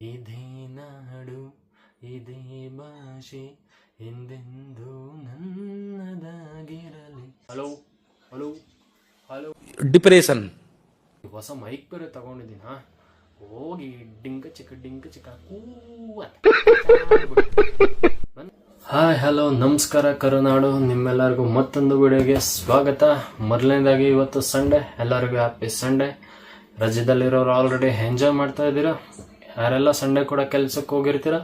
ಇದೇ ನಾಡು ಇದೇ ಭಾಷೆ ಎಂದೆಂದೂ ನನ್ನದಾಗಿರಲಿ. Hello hello hello. ಡಿಪ್ರೆಷನ್ ಹೊಸ ಮೈಕ್ ಬೇರೆ ತಗೊಂಡಿದ್ದೀನ, ಹೋಗಿ ಡಿಂಕ ಚಿಕ್ಕ ಹಾಯ್ ಹಲೋ ನಮಸ್ಕಾರ ಕರುನಾಡು. ನಿಮ್ಮೆಲ್ಲರಿಗೂ ಮತ್ತೊಂದು ವಿಡಿಯೋಗೆ ಸ್ವಾಗತ. ಮೊದಲನೇದಾಗಿ ಇವತ್ತು ಸಂಡೇ, ಎಲ್ಲರಿಗೂ ಹ್ಯಾಪಿ ಸಂಡೇ. ರಜದಲ್ಲಿರೋರು ಆಲ್ರೆಡಿ ಎಂಜಾಯ್ ಮಾಡ್ತಾ ಇದ್ದೀರಾ. ಯಾರೆಲ್ಲ ಸಂಡೇ ಕೂಡ ಕೆಲಸಕ್ಕೆ ಹೋಗಿರ್ತೀರ,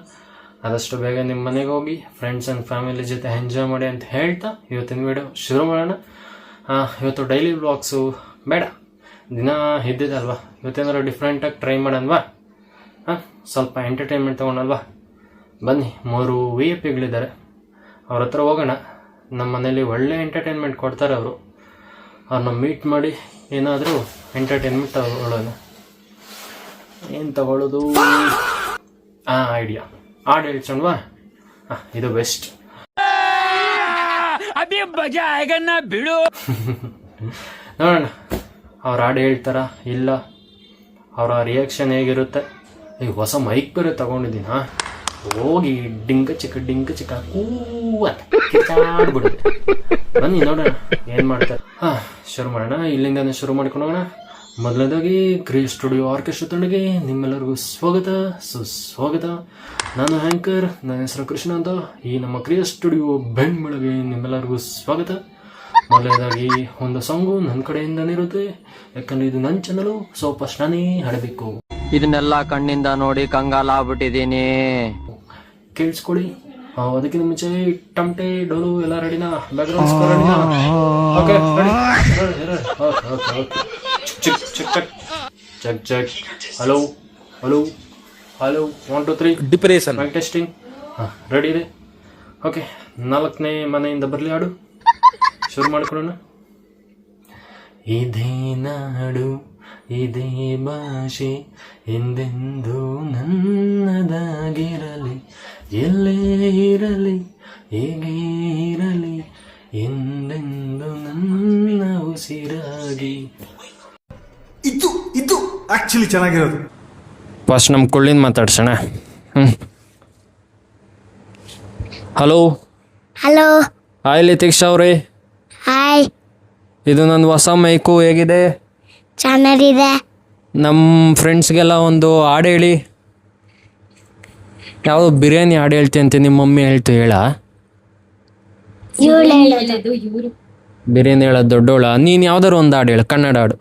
ಆದಷ್ಟು ಬೇಗ ನಿಮ್ಮ ಮನೆಗೆ ಹೋಗಿ ಫ್ರೆಂಡ್ಸ್ ಆ್ಯಂಡ್ ಫ್ಯಾಮಿಲಿ ಜೊತೆ ಎಂಜಾಯ್ ಮಾಡಿ ಅಂತ ಹೇಳ್ತಾ ಇವತ್ತಿನ ವಿಡಿಯೋ ಶುರು ಮಾಡೋಣ. ಇವತ್ತು ಡೈಲಿ ವ್ಲಾಗ್ಸು ಬೇಡ, ದಿನ ಇದ್ದಿದ್ದಲ್ವಾ, ಇವತ್ತೇನಾದ್ರು ಡಿಫ್ರೆಂಟಾಗಿ ಟ್ರೈ ಮಾಡೋಣವಾ. ಸ್ವಲ್ಪ ಎಂಟರ್ಟೈನ್ಮೆಂಟ್ ತೊಗೊಳಲ್ವಾ. ಬನ್ನಿ, 3 VIP ಗಳಿದ್ದಾರೆ, ಅವ್ರ ಹತ್ರ ಹೋಗೋಣ. ನಮ್ಮ ಮನೇಲಿ ಒಳ್ಳೆ ಎಂಟರ್ಟೈನ್ಮೆಂಟ್ ಕೊಡ್ತಾರೆ ಅವರು. ಅವ್ರನ್ನ ಮೀಟ್ ಮಾಡಿ ಏನಾದರೂ ಎಂಟರ್ಟೈನ್ಮೆಂಟ್ ತಗೊಳ್ಳೋಣ. ಏನು ತಗೊಳ್ಳೋದು? ಐಡಿಯಾ, ಹಾಡು ಹೇಳ್ಸೋಣವಾ? ಇದು ಬೆಸ್ಟ್. ನೋಡೋಣ ಅವ್ರು ಹಾಡು ಹೇಳ್ತಾರ ಇಲ್ಲ, ಅವರ ರಿಯಾಕ್ಷನ್ ಹೇಗಿರುತ್ತೆ. ಈಗ ಹೊಸ ಮೈಕ್ ಬೇರೆ ತಗೊಂಡಿದ್ದೀನ, ಹೋಗಿ ಡಿಂಕ ಚಿಕ್ಕ ಕಿತ್ತಾಡ್ಬಿಡುತ್ತೆ. ಬನ್ನಿ ನೋಡೋಣ ಏನು ಮಾಡ್ತಾರೆ. ಶುರು ಮಾಡೋಣ, ಇಲ್ಲಿಂದಾನೆ ಶುರು ಮಾಡ್ಕೊಂಡು ಹೋಗೋಣ. ಮೊದಲನೇದಾಗಿ ಕ್ರಿಯೇಟ್ ಸ್ಟುಡಿಯೋ ಆರ್ಕೆಸ್ಟ್ರಾ ತಂಡಕ್ಕೆ ನಿಮ್ಮೆಲ್ಲರಿಗೂ ಸ್ವಾಗತ ಸುಸ್ವಾಗತ. ನಾನು ಆ್ಯಂಕರ್, ನನ್ನ ಹೆಸರು ಕೃಷ್ಣ ಅಂತ. ಈ ನಮ್ಮ ಕ್ರಿಯೇಟ್ ಸ್ಟುಡಿಯೋ ಬೆಂಗಳೂರಿಗೆ ನಿಮ್ಮೆಲ್ಲರಿಗೂ ಸ್ವಾಗತ. ಮೊದಲನೇದಾಗಿ ಒಂದು ಸಾಂಗು ನನ್ನ ಕಡೆಯಿಂದನೇ ಇರುತ್ತೆ, ಯಾಕಂದ್ರೆ ಇದು ನನ್ನ ಚಾನಲು. ಸೊ ಫಸ್ಟ್ ನಾನೇ ಹಾಡಬೇಕು. ಇದನ್ನೆಲ್ಲ ಕಣ್ಣಿಂದ ನೋಡಿ ಕಂಗಾಲ ಆಗ್ಬಿಟ್ಟಿದೀನಿ, ಕೇಳಿಸ್ಕೊಳ್ಳಿ. ಅದಕ್ಕಿಂತ ಮುಂಚೆ ಟಮಟೆ ಡೋಲು ಎಲ್ಲ ರೆಡಿನಾ? ಬ್ಯಾಕ್ಗ್ರೌಂಡ್ ಸ್ಕೋರ್ ರೆಡಿನಾ? Okay check. Hello hello hello 1 2 3 depression mic testing. Ready ಇದೆ. ಓಕೆ, 4ನೇ ಮನೆಯಿಂದ ಬರಲಿ ಹಾಡು. ಶುರು ಮಾಡ್ಕೊಳ್ಳೋಣ. ಇದೇ ನಾಡು ಇದೇ ಭಾಷೆ ಎಂದೆಂದೂ ನನ್ನದಾಗಿರಲಿ, ಎಲ್ಲೇ ಇರಲಿ ಹೇಗೆ ಇರಲಿ ಎಂದೆಂದು ನನ್ನ ಉಸಿರಾಗಿ. ಇದು ಆಕ್ಚುಲಿ ಚೆನ್ನಾಗಿರೋದು. ಫಸ್ಟ್ ನಮ್ಮ ಕೊಳ್ಳಿನ ಮಾತಾಡ್ಸೋಣ. Hello hello. ಹಾಯ್ ಲಿತೀಕ್ಷಾ ಅವರೇ. ಹಾಯ್. ಇದು ನನ್ನ ಹೊಸ ಮೈಕು, ಹೇಗಿದೆ? ಚೆನ್ನಾಗಿದೆ. ನಮ್ಮ ಫ್ರೆಂಡ್ಸ್ಗೆಲ್ಲ ಒಂದು ಹಾಡು ಹೇಳಿ. ಯಾವುದು ಬಿರಿಯಾನಿ ಹಾಡು ಹೇಳ್ತೀನಿ ಅಂತ ನಿಮ್ಮ ಮಮ್ಮಿ ಹೇಳ್ತು, ಹೇಳ. ಬಿರಿಯಾನಿ ಹೇಳೋದು ದೊಡ್ಡೋಳ. ನೀನು ಯಾವ್ದಾರು ಒಂದು ಹಾಡು ಹೇಳು, ಕನ್ನಡ ಹಾಡು.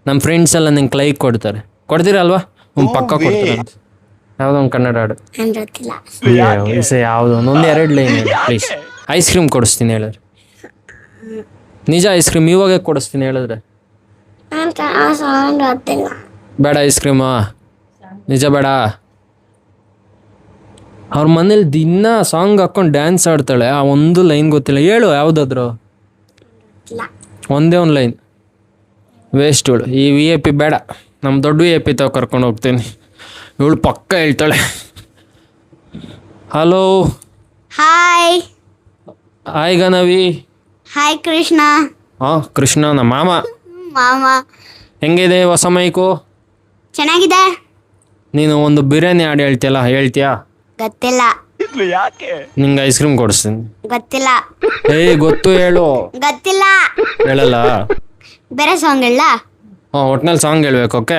ನಮ್ಮ ಫ್ರೆಂಡ್ಸ್ ಎಲ್ಲ ನಿಂಗೆ ಲೈಕ್ ಕೊಡ್ತಾರೆ, ಕೊಡ್ತೀರಲ್ವಾ? ಪಕ್ಕ ಕೊಡ್ತಾರೆ. ಯಾವುದೋ ಒಂದು ಕನ್ನಡ ಹಾಡು ಯಾವುದು? ಒಂದು 2 ಲೈನ್ ಹೇಳಿ ಪ್ಲೀಸ್. ಐಸ್ ಕ್ರೀಮ್ ಕೊಡಿಸ್ತೀನಿ ಹೇಳಿದ್ರೆ. ನಿಜ, ಐಸ್ ಕ್ರೀಮ್ ಇವಾಗ ಕೊಡಿಸ್ತೀನಿ ಹೇಳಿದ್ರೆ ಬೇಡ. ಐಸ್ ಕ್ರೀಮಾ? ನಿಜ ಬೇಡ. ಅವ್ರ ಮನೇಲಿ ದಿನ ಸಾಂಗ್ ಹಾಕೊಂಡು ಡ್ಯಾನ್ಸ್ ಆಡ್ತಾಳೆ, ಆ ಒಂದು ಲೈನ್ ಗೊತ್ತಿಲ್ಲ. ಹೇಳು ಯಾವುದಾದ್ರು ಒಂದೇ ಒಂದು ಲೈನ್. ವೇಸ್ಟ್ ಇವಳು. ಈ VIP ಬೇಡ, ನಮ್ಮ ದೊಡ್ಡ VIP ತಾವು ಕರ್ಕೊಂಡು ಹೋಗ್ತೀನಿ. ಇವಳು ಪಕ್ಕ ಹೇಳ್ತಾಳೆ. Hello hi. Hi Ganavi. Hi Krishna. Krishna ನಮ್ಮ ಮಾಮ. ಹೆಂಗಿದೆ ಹೊಸ ಮೈಕು? ಚೆನ್ನಾಗಿದೆ. ನೀನು ಒಂದು ಬಿರಿಯಾನಿ ಹಾಡು ಹೇಳ್ತೀಯಾ? ಗೊತ್ತಿಲ್ಲ. ನಿಂಗೆ ಐಸ್ ಕ್ರೀಮ್ ಕೊಡಿಸ್ತೀನಿ. ಗೊತ್ತಿಲ್ಲ. ಗೊತ್ತು, ಹೇಳು. ಗೊತ್ತಿಲ್ಲ. ಹೇಳಲ್ಲ? ಬೇರೆ ಸಾಂಗ್ ಹೇಳ. ಒಟ್ನಲ್ಲಿ ಸಾಂಗ್ ಹೇಳ್ಬೇಕು. ಓಕೆ,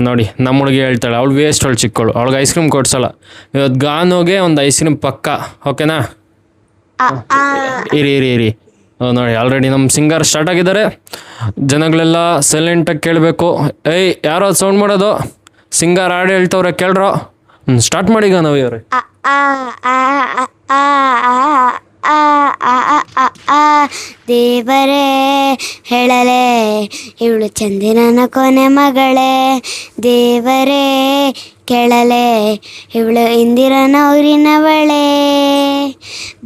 ನೋಡಿ ನಮ್ಮ ಹುಡುಗಿ ಹೇಳ್ತಾಳೆ, ಅವಳು ವೇಸ್ಟ್, ಅವಳು ಚಿಕ್ಕವಳು, ಅವಳಿಗೆ ಐಸ್ ಕ್ರೀಮ್ ಕೊಡ್ಸಲ್ಲ. ಇವತ್ತು ಗಾನೋಗೆ ಒಂದು ಐಸ್ ಕ್ರೀಮ್ ಪಕ್ಕ. ಓಕೆನಾ? ಇರಿ. ನೋಡಿ ಆಲ್ರೆಡಿ ನಮ್ಮ ಸಿಂಗರ್ ಸ್ಟಾರ್ಟ್ ಆಗಿದ್ದಾರೆ. ಜನಗಳೆಲ್ಲ ಸೈಲೆಂಟಾಗಿ ಕೇಳಬೇಕು. ಯಾರೋ ಅದು ಸೌಂಡ್ ಮಾಡೋದು? ಸಿಂಗರ್ ಹಾಡು ಹೇಳ್ತವ್ರೆ, ಕೇಳ್ರೋ. ಸ್ಟಾರ್ಟ್ ಮಾಡಿ ಗಾನವಿ ಅವ್ರೆ. ದೇವರೇ ಹೇಳಲೆ ಇವಳು ಚಂದಿರನ ಕೊನೆ ಮಗಳೇ. ದೇವರೇ ಕೆಳಲೆ ಇವಳು ಇಂದಿರನ ಊರಿನವಳೆ.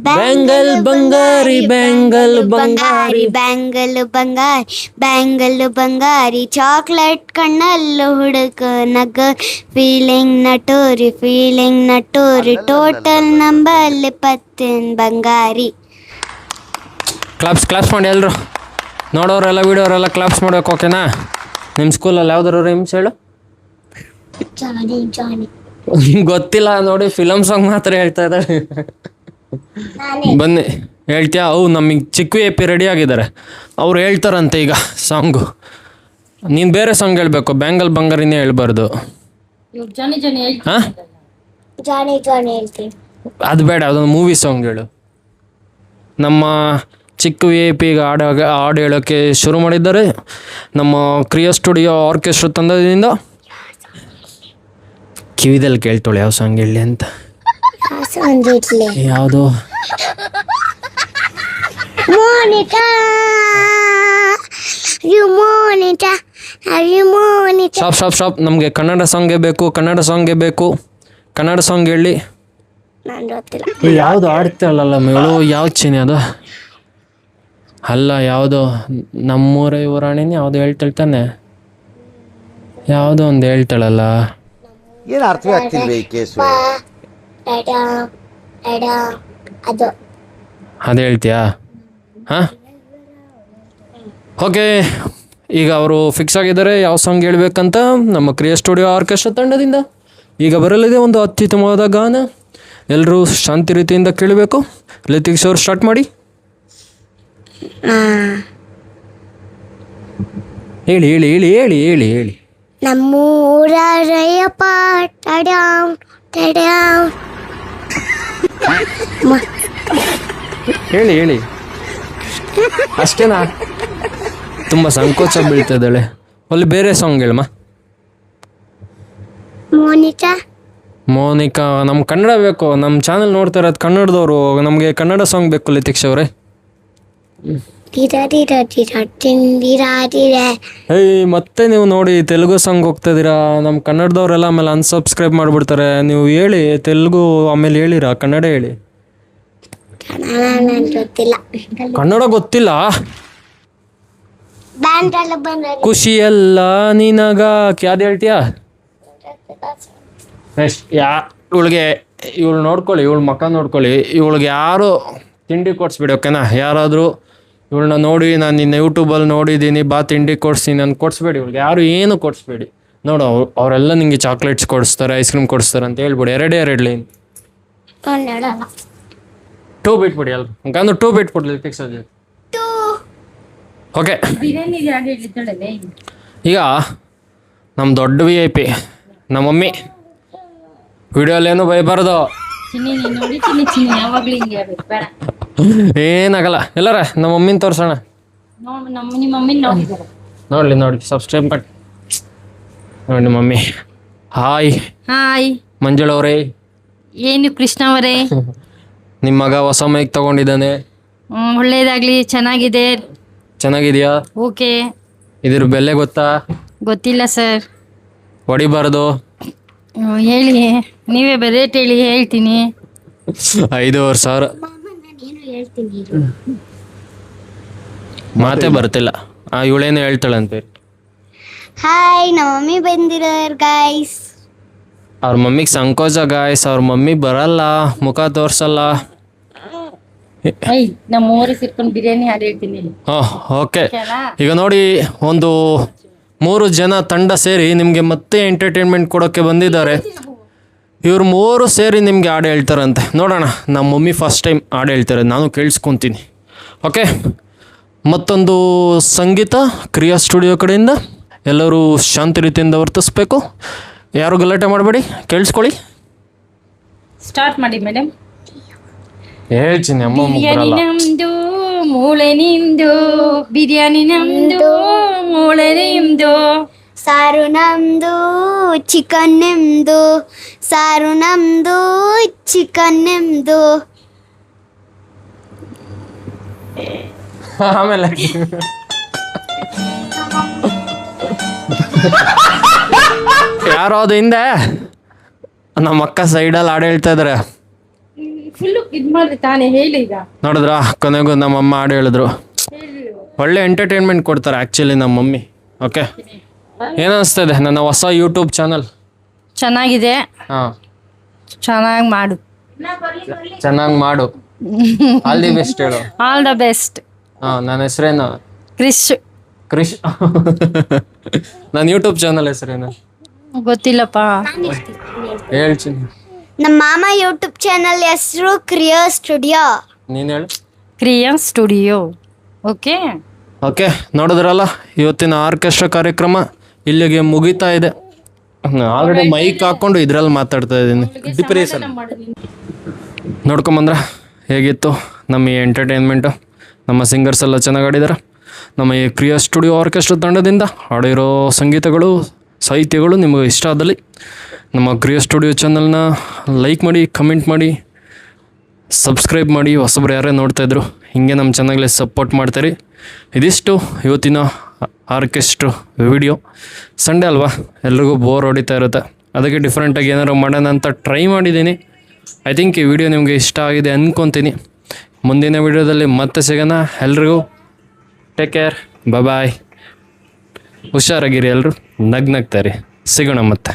ಬ್ಯಾಂಗಲ್ ಬಂಗಾರಿ ಬ್ಯಾಂಗಲ್ ಬಂಗಾರಿ ಬ್ಯಾಂಗಲ್ ಬಂಗಾರಿ ಬ್ಯಾಂಗಲ್ ಬಂಗಾರಿ ಚಾಕ್ಲೇಟ್ ಕಣ್ಣಲ್ಲೂ ಹುಡುಕ ನಗ ಫೀಲಿಂಗ್ ನಟೋರಿ ಟೋಟಲ್ ನಂಬಲ್ಲಿ 10 ಬಂಗಾರಿ. ಕ್ಲಾಪ್ಸ್ ಮಾಡಿ ಎಲ್ಲರೂ. ನೋಡೋರೆಲ್ಲ ವಿಡಿಯೋರೆಲ್ಲ ಕ್ಲಾಪ್ಸ್ ಮಾಡ್ಬೇಕು. ಓಕೆನಾ? ನಿಮ್ಮ ಸ್ಕೂಲಲ್ಲಿ ಯಾವ್ದಾರು ರೈಮ್ಸ್ ಹೇಳು. ಗೊತ್ತಿಲ್ಲ ನೋಡಿ, ಫಿಲಮ್ ಸಾಂಗ್ ಮಾತ್ರ ಹೇಳ್ತಾ ಇದ್ದಾರೆ. ಬನ್ನಿ ಹೇಳ್ತೀಯಾ? ಅವು ನಮಗೆ ಚಿಕ್ಕು ಎ ಪಿ ರೆಡಿ ಆಗಿದ್ದಾರೆ, ಅವ್ರು ಹೇಳ್ತಾರಂತೆ ಈಗ ಸಾಂಗು. ನೀನು ಬೇರೆ ಸಾಂಗ್ ಹೇಳ್ಬೇಕು, ಬ್ಯಾಂಗಲ್ ಬಂಗಾರಿನೇ ಹೇಳ್ಬಾರ್ದು. ಹಾಂ, ಜಾನಿ ಜಾನಿ ಹೇಳ್ತೀನಿ. ಅದು ಬೇಡ, ಅದೊಂದು ಮೂವಿ ಸಾಂಗ್ ಹೇಳು. ನಮ್ಮ ಚಿಕ್ಕು ಎ ಪಿ ಈಗ ಹಾಡು ಹೇಳೋಕ್ಕೆ ಶುರು ಮಾಡಿದ್ದಾರೆ. ನಮ್ಮ ಕ್ರಿಯಾ ಸ್ಟುಡಿಯೋ ಆರ್ಕೆಸ್ಟ್ರಾ ತಂಡದಿಂದ ಕಿವಿದಲ್ಲಿ ಕೇಳ್ತಾಳೆ ಯಾವ ಸಾಂಗ್ ಹೇಳಿ ಅಂತ. ಯಾವುದು? Monica you Monica you Monica. ಶಾಪ್ ನಮಗೆ ಕನ್ನಡ ಸಾಂಗೇ ಬೇಕು, ಕನ್ನಡ ಸಾಂಗೇ ಬೇಕು. ಕನ್ನಡ ಸಾಂಗ್ ಹೇಳಿ. ನಾನು ಗೊತ್ತಿಲ್ಲ. ಯಾವುದು ಆಡ್ತಾಳಲ್ಲ ಮೇಳು, ಯಾವ ಚಿನಿ ಅದು? ಅಲ್ಲ, ಯಾವುದು ನಮ್ಮೂರ ಯುವರಾಣಿನೇ ಯಾವುದು ಹೇಳ್ತಾಳ್ತಾನೆ, ಯಾವುದೋ ಒಂದು ಹೇಳ್ತಾಳಲ್ಲ. ಏನು ಅರ್ಥವೇ ಆಗ್ತಿಲ್ವೇ ಈ ಕೇಸು? ಅದು ಅದು ಹೇಳ್ತೀಯಾ? ಹಾಂ, ಓಕೆ. ಈಗ ಅವರು ಫಿಕ್ಸ್ ಆಗಿದ್ದಾರೆ ಯಾವ ಸಾಂಗ್ ಹೇಳ್ಬೇಕಂತ ನಮ್ಮ ಕ್ರಿಯಾ ಸ್ಟುಡಿಯೋ ಆರ್ಕೆಸ್ಟ್ರಾ ತಂಡದಿಂದ. ಈಗ ಬರಲಿದೆ ಒಂದು ಅತ್ಯುತ್ತಮವಾದ ಗಾನ, ಎಲ್ಲರೂ ಶಾಂತಿ ರೀತಿಯಿಂದ ಕೇಳಬೇಕು. ಲಿತಿಕ್ಸ್ ಅವ್ರು ಸ್ಟಾರ್ಟ್ ಮಾಡಿ. ಹೇಳಿ ಹೇಳಿ ಹೇಳಿ ಹೇಳಿ ಹೇಳಿ ಹೇಳಿ. ನಮ್ಮೂರ ರಯ್ಯಪ್ಪ ಟಡ್ಯಾವ್ ಟಡ್ಯಾವ್. ಹೇಳಿ ಹೇಳಿ, ಅಷ್ಟೇನಾ? ತುಂಬ ಸಂಕೋಚ ಬೀಳ್ತಿದ್ದಾಳೆ. ಅಲ್ಲಿ ಬೇರೆ ಸಾಂಗ್ ಹೇಳಮ್ಮ. ಮೋನಿಕಾ ನಮ್ಮ ಕನ್ನಡ ಬೇಕು, ನಮ್ಮ ಚಾನಲ್ ನೋಡ್ತಾ ಇರೋದು ಕನ್ನಡದವರು, ನಮಗೆ ಕನ್ನಡ ಸಾಂಗ್ ಬೇಕು ಲಿತಿಕ್ಷ ಅವರೇ. ಏಯ್, ಮತ್ತೆ ನೀವು ನೋಡಿ ತೆಲುಗು ಸಾಂಗ್ ಹೋಗ್ತಾ ಇದ್ದೀರಾ. ನಮ್ಮ ಕನ್ನಡದವರೆಲ್ಲ ಆಮೇಲೆ ಅನ್ಸಬ್ಸ್ಕ್ರೈಬ್ ಮಾಡಿಬಿಡ್ತಾರೆ. ನೀವು ಹೇಳಿ ತೆಲುಗು, ಆಮೇಲೆ ಹೇಳಿರಾ ಕನ್ನಡ ಹೇಳಿ. ಕನ್ನಡ ಗೊತ್ತಿಲ್ಲ? ಖುಷಿ ಎಲ್ಲ ನಿನಗ ಯಾವ್ದು ಹೇಳ್ತೀಯಾ? ಇವಳಿಗೆ ನೋಡ್ಕೊಳ್ಳಿ, ಇವಳು ಮಕ್ಕ ನೋಡ್ಕೊಳ್ಳಿ. ಇವಳಿಗೆ ಯಾರು ತಿಂಡಿ ಕೊಡಿಸ್ಬಿಡಿ, ಓಕೆನಾ? ಯಾರಾದರೂ ಇವಳನ್ನ ನೋಡಿ ನಾನು ನಿನ್ನ ಯೂಟ್ಯೂಬಲ್ಲಿ ನೋಡಿದ್ದೀನಿ, ಬಾ ತಿಂಡಿ ಕೊಡಿಸ್ತೀನಿ, ನಾನು ಕೊಡಿಸ್ಬೇಡಿ. ಇವಳಿಗೆ ಯಾರು ಏನು ಕೊಡಿಸ್ಬೇಡಿ. ನೋಡು, ಅವರೆಲ್ಲ ನಿಮಗೆ ಚಾಕ್ಲೇಟ್ಸ್ ಕೊಡಿಸ್ತಾರೆ, ಐಸ್ ಕ್ರೀಮ್ ಕೊಡಿಸ್ತಾರೆ ಅಂತ ಹೇಳ್ಬಿಡಿ. ಎರಡು ಲೈನ್ 2 ಬಿಟ್ಬಿಡಿ. ಅಲ್ಲ ಹಂಗಂದ್ರೆ 2 ಬಿಟ್ಬಿಡ್ಲಿ ಫಿಕ್ಸ್ ಆಗಿ. ಓಕೆ, ಈಗ ನಮ್ಮ ದೊಡ್ಡ VIP ನಮ್ಮ ಮಮ್ಮಿ ವಿಡಿಯೋಲೇನು ಬೈಬಾರ್ದು, ಏನಾಗಲ್ಲ. ಎಲ್ಲಾರ ನಮ್ಮ ಮಮ್ಮಿನ ತೋರ್ಸೋಣ. ನೋಡಿ ಸಬ್ಸ್ಕ್ರೈಬ್ ಮಾಡಿ ನೋಡಿ ಮಮ್ಮಿ. Hi hi ಮಂಜುಳವರೇ. ಏನು ಕೃಷ್ಣ ಅವರೇ? ನಿಮ್ಮ ಮಗ ಹೊಸ ಮೈಕ್ ತಗೊಂಡಿದ್ದಾನೆ. ಒಳ್ಳೇದಾಗ್ಲಿ, ಚೆನ್ನಾಗಿದೆ. ಚೆನ್ನಾಗಿದೆಯಾ? ಓಕೆ. ಇದ್ರ ಬೆಲೆ ಗೊತ್ತಾ? ಗೊತ್ತಿಲ್ಲ ಸರ್. ಹೊಡಿಬಾರ್ದು. ಹೇಳಿ, ನೀವೇ ರೇಟ್ ಹೇಳಿ, ಹೇಳ್ತೀನಿ. 5,500. ಮಾತೇ ಬರ್ತಿಲ್ಲ. ಇವಳೇನು ಹೇಳ್ತಾಳಂತೆ. ಹಾಯ್, ನಮ್ಮ ಮಮ್ಮಿ ಬಂದಿರೋರು ಗೈಸ್. ಅವ್ರ ಮಮ್ಮಿಗೆ ಸಂಕೋಚ ಗಾಯ್ಸ್, ಅವ್ರ ಮಮ್ಮಿ ಬರಲ್ಲ, ಮುಖ ತೋರ್ಸಲ್ಲ. ನಮ್ಮ ಊರಿಗೆ ಸಿರ್ಕೊಂಡು ಬಿರಿಯಾನಿ ಹಾಡು ಹೇಳ್ತೀನಿ. ಓಕೆ. ಈಗ ನೋಡಿ, ಒಂದು 3 ಜನ ತಂಡ ಸೇರಿ ನಿಮಗೆ ಮತ್ತೆ ಎಂಟರ್ಟೈನ್ಮೆಂಟ್ ಕೊಡೋಕ್ಕೆ ಬಂದಿದ್ದಾರೆ. ಇವ್ರು 3 ಸೇರಿ ನಿಮಗೆ ಹಾಡು ಹೇಳ್ತಾರಂತೆ. ನೋಡೋಣ, ನಮ್ಮ ಮಮ್ಮಿ ಫಸ್ಟ್ ಟೈಮ್ ಹಾಡು ಹೇಳ್ತಾರೆ, ನಾನು ಕೇಳಿಸ್ಕೊತೀನಿ. ಓಕೆ, ಮತ್ತೊಂದು ಸಂಗೀತ ಕ್ರಿಯಾ ಸ್ಟುಡಿಯೋ ಕಡೆಯಿಂದ. ಎಲ್ಲರೂ ಶಾಂತಿ ರೀತಿಯಿಂದ ವರ್ತಿಸ್ಬೇಕು, ಯಾರು ಗಲಾಟೆ ಮಾಡಬೇಡಿ, ಕೇಳಿಸ್ಕೊಳ್ಳಿ. ಸ್ಟಾರ್ಟ್ ಮಾಡಿ ಮೇಡಮ್. ಹೇಳ್ತೀನಿ ಅಮ್ಮ. ಬಿರಿಯಾನಿ ನಮ್ದು, ಮೂಳೆ ನಿಮ್ದು. ಬಿರಿಯಾನಿ ನಮ್ದು, ಮೂಳೆ ನಿಮ್ದು. ಸಾರು ನಮ್ದು, ಚಿಕನ್ ನಿಮ್ದು. ಸಾರು ನಮ್ದು, ಚಿಕನ್ ನಿಮ್ದು. ಆಮೇಲೆ ಯಾರೋ ಅದು ಹಿಂದೆ ನಮ್ಮ ಅಕ್ಕ ಸೈಡಲ್ಲಿ ಹಾಡು ಹೇಳ್ತಾ ಇದಾರೆ. ಫುಲ್ ಇದು ಮಾಡ್ರಿ ತಾನೇ, ಹೇಳಿ ಈಗ. ನೋಡಿದ್ರ, ಕೊನೆಗೂ ನಮ್ಮಮ್ಮ ಹಾಡು ಹೇಳಿದ್ರು. ಒಳ್ಳೆ ಎಂಟರ್ಟೈನ್ಮೆಂಟ್ ಕೊಡ್ತಾರೆ ಆ್ಯಕ್ಚುಲಿ ನಮ್ಮ ಮಮ್ಮಿ. ಓಕೆ, ಏನಿಸ್ತದೆ ನನ್ನ ಹೊಸ ಯೂಟ್ಯೂಬ್ ಚಾನಲ್? ಚೆನ್ನಾಗಿದೆ. ಹಾಂ, ಚೆನ್ನಾಗಿ ಮಾಡು. ಚೆನ್ನಾಗಿ ಮಾಡು. ಆಲ್ ದಿ ಬೆಸ್ಟ್ ಹೇಳು. All the best. ಹಾಂ, ನನ್ನ ಹೆಸರೇನು? ಕ್ರಿಶ್. ನನ್ನ ಯೂಟ್ಯೂಬ್ ಚಾನಲ್ ಹೆಸರೇನು? ಗೊತ್ತಿಲ್ಲಪ್ಪ. ಹೇಳ್ತೀನಿ. ನಮ್ಮ ಮಾಮ ಯೂಟ್ಯೂಬ್ ಚಾನಲ್ ಹೆಸರು ಕ್ರಿಯೋ ಸ್ಟುಡಿಯೋ. ನೀನು ಹೇಳು. ಕ್ರಿಯನ್ ಸ್ಟುಡಿಯೋ. ಓಕೆ. ಓಕೆ, ನೋಡಿದ್ರಲ್ಲ ಇವತ್ತಿನ ಆರ್ಕೆಸ್ಟ್ರಾ ಕಾರ್ಯಕ್ರಮ ಇಲ್ಲಿಗೆ ಮುಗಿತಾ ಇದೆ. ಆಲ್ರೆಡಿ ಮೈಕ್ ಹಾಕ್ಕೊಂಡು ಇದ್ರಲ್ಲಿ ಮಾತಾಡ್ತಾ ಇದ್ದೀನಿ. ಡಿಪ್ರೆಷನ್ ನೋಡ್ಕೊಂಬಂದ್ರೆ ಹೇಗಿತ್ತು ನಮ್ಮ ಈ ಎಂಟರ್ಟೈನ್ಮೆಂಟು. ನಮ್ಮ ಸಿಂಗರ್ಸ್ ಎಲ್ಲ ಚೆನ್ನಾಗಿ ಆಡಿದ್ದಾರೆ. ನಮ್ಮ ಈ ಕ್ರಿಯಾ ಸ್ಟುಡಿಯೋ ಆರ್ಕೆಸ್ಟ್ರಾ ತಂಡದಿಂದ ಹಾಡಿರೋ ಸಂಗೀತಗಳು ಸಾಹಿತ್ಯಗಳು ನಿಮಗೆ ಇಷ್ಟ ಆದಲ್ಲಿ ನಮ್ಮ ಕ್ರಿಯಾ ಸ್ಟುಡಿಯೋ ಚಾನಲ್ನ ಲೈಕ್ ಮಾಡಿ, ಕಮೆಂಟ್ ಮಾಡಿ, ಸಬ್ಸ್ಕ್ರೈಬ್ ಮಾಡಿ. ಹೊಸಬ್ರು ಯಾರೇ ನೋಡ್ತಾಯಿದ್ರು ಹೀಗೆ ನಮ್ಮ ಚಾನಲ್ಗೆ ಸಪೋರ್ಟ್ ಮಾಡ್ತೀರಿ. ಇದಿಷ್ಟು ಇವತ್ತಿನ ಆರ್ಕೆಸ್ಟ್ರಾ ವಿಡಿಯೋ. ಸಂಡೇ ಅಲ್ವಾ, ಎಲ್ರಿಗೂ ಬೋರ್ ಹೊಡಿತಾ ಇರುತ್ತೆ. ಅದಕ್ಕೆ ಡಿಫ್ರೆಂಟಾಗಿ ಏನಾದ್ರು ಮಾಡೋಣ ಅಂತ ಟ್ರೈ ಮಾಡಿದ್ದೀನಿ. ಐ ಥಿಂಕ್ ಈ ವಿಡಿಯೋ ನಿಮಗೆ ಇಷ್ಟ ಆಗಿದೆ ಅಂದ್ಕೊತೀನಿ. ಮುಂದಿನ ವಿಡಿಯೋದಲ್ಲಿ ಮತ್ತೆ ಸಿಗೋಣ. ಎಲ್ರಿಗೂ ಟೇಕ್ ಕೇರ್, ಬಾಯ್. ಹುಷಾರಾಗಿರಿ ಎಲ್ಲರೂ, ನಗ್ನಗ್ತಾರಿ. ಸಿಗೋಣ ಮತ್ತೆ.